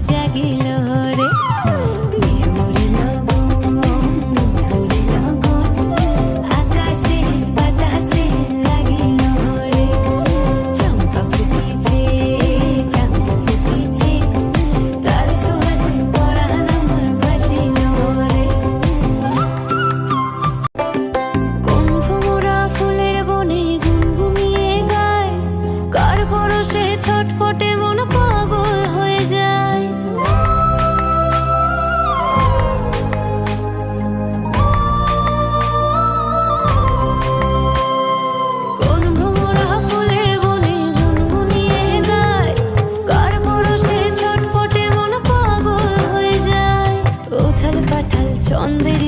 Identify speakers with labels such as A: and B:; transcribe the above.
A: জাগিল রে বিহুরে লগন ধরে লগন আকাশে বাতাসে লাগিল রে চম্পা ফুটিছে তার সুবাসে পরাণ আমার ভাসিল রে কোন ভোমরা ফুলের বনে গুনগুনিয়ে গায় কার পরশে ছটপটে মন পাগল হয়ে যায় কোন ভোমরা ফুলের বনে গুনগুনিয়ে গায় কার পরশে ছটপটে মন পাগল হয়ে যায় উথাল পাথাল ছন্দের